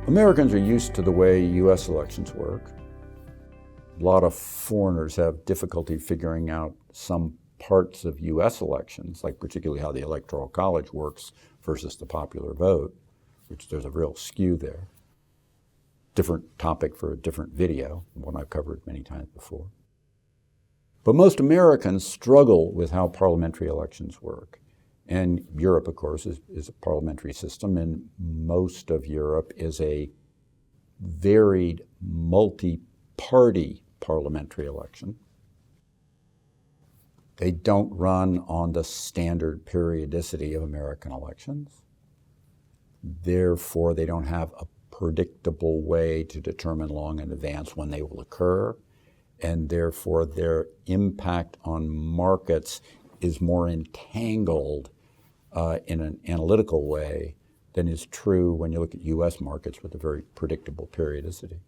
Americans are used to the way U.S. elections work. A lot of foreigners have difficulty figuring out some parts of U.S. elections, like particularly how the Electoral College works versus the popular vote, which there's a real skew there. Different topic for a different video, one I've covered many times before. But most Americans struggle with how parliamentary elections work. And Europe, of course, is a parliamentary system, and most of Europe is a varied, multi-party parliamentary election. They don't run on the standard periodicity of American elections. Therefore, they don't have a predictable way to determine long in advance when they will occur, and therefore their impact on markets is more entangled in an analytical way than is true when you look at U.S. markets with a very predictable periodicity.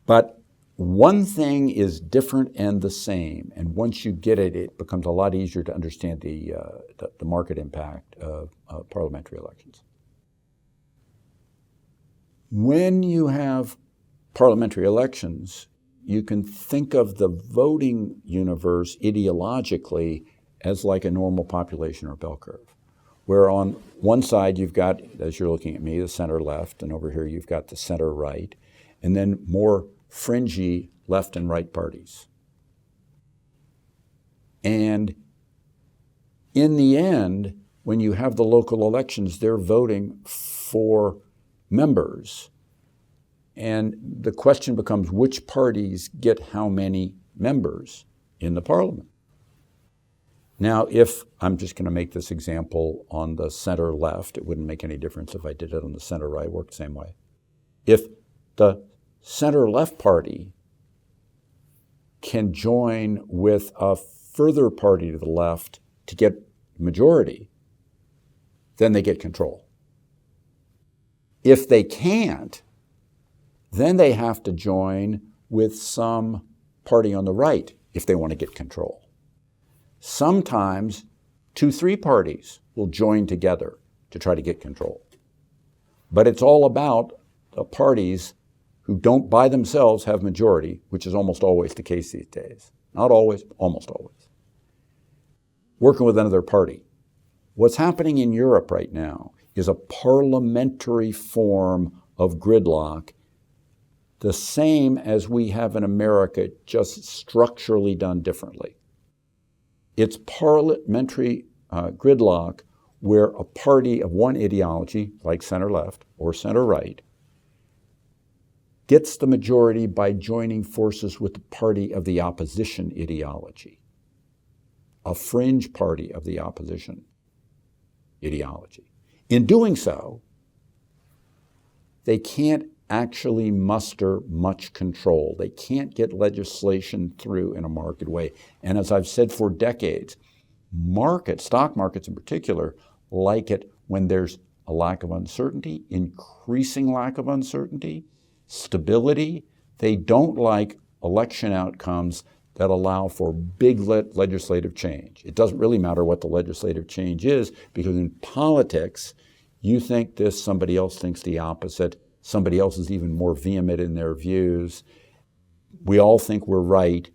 But one thing is different and the same, and once you get it, it becomes a lot easier to understand the market impact of parliamentary elections. When you have parliamentary elections, you can think of the voting universe ideologically as like a normal population or bell curve, where on one side you've got, as you're looking at me, the center left, and over here you've got the center right, and then more fringy left and right parties. And in the end, when you have the local elections, they're voting for members. And the question becomes which parties get how many members in the parliament. Now, if I'm just going to make this example on the center left, it wouldn't make any difference if I did it on the center right, it worked the same way. If the center left party can join with a further party to the left to get majority, then they get control. If they can't, then they have to join with some party on the right if they want to get control. Sometimes 2-3 parties will join together to try to get control. But it's all about the parties who don't by themselves have majority, which is almost always the case these days. Not always, almost always. Working with another party. What's happening in Europe right now is a parliamentary form of gridlock, the same as we have in America, just structurally done differently. It's parliamentary gridlock where a party of one ideology, like center-left or center-right, gets the majority by joining forces with the party of the opposition ideology, a fringe party of the opposition ideology. In doing so, they can't actually muster much control. They can't get legislation through in a market way. And as I've said for decades, stock markets in particular, like it when there's a lack of uncertainty, increasing lack of uncertainty, stability. They don't like election outcomes that allow for big legislative change. It doesn't really matter what the legislative change is, because in politics, you think this, somebody else thinks the opposite. Somebody else is even more vehement in their views. We all think we're right,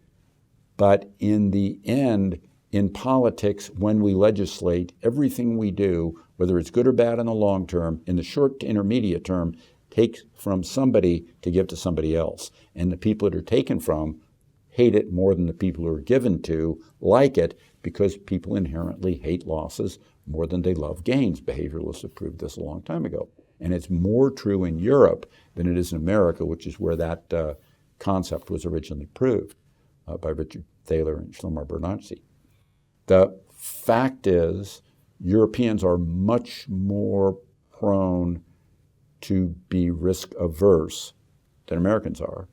but in the end, in politics, when we legislate, everything we do, whether it's good or bad in the long term, in the short to intermediate term, takes from somebody to give to somebody else. And the people that are taken from hate it more than the people who are given to like it, because people inherently hate losses more than they love gains. Behavioralists have proved this a long time ago. And it's more true in Europe than it is in America, which is where that concept was originally proved by Richard Thaler and Shlomo Bernanke. The fact is, Europeans are much more prone to be risk averse than Americans are.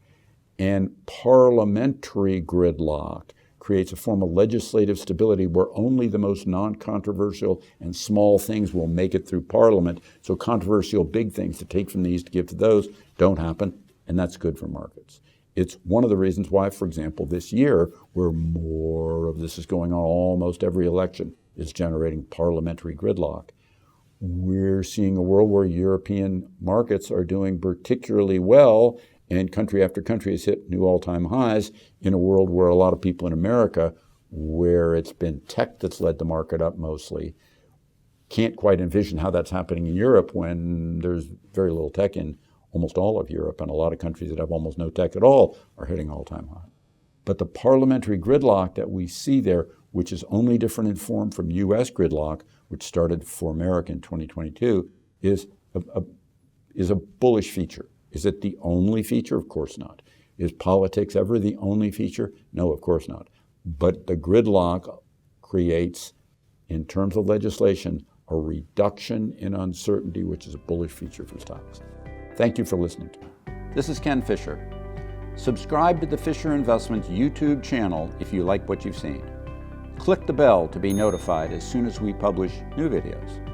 And parliamentary gridlock creates a form of legislative stability where only the most non-controversial and small things will make it through Parliament. So controversial big things to take from these to give to those don't happen, and that's good for markets. It's one of the reasons why, for example, this year, where more of this is going on almost every election, is generating parliamentary gridlock. We're seeing a world where European markets are doing particularly well, and country after country has hit new all-time highs in a world where a lot of people in America, where it's been tech that's led the market up mostly, can't quite envision how that's happening in Europe when there's very little tech in almost all of Europe, and a lot of countries that have almost no tech at all are hitting all-time high. But the parliamentary gridlock that we see there, which is only different in form from U.S. gridlock, which started for America in 2022, is a bullish feature. Is it the only feature? Of course not. Is politics ever the only feature? No, of course not. But the gridlock creates, in terms of legislation, a reduction in uncertainty, which is a bullish feature for stocks. Thank you for listening to me. This is Ken Fisher. Subscribe to the Fisher Investments YouTube channel if you like what you've seen. Click the bell to be notified as soon as we publish new videos.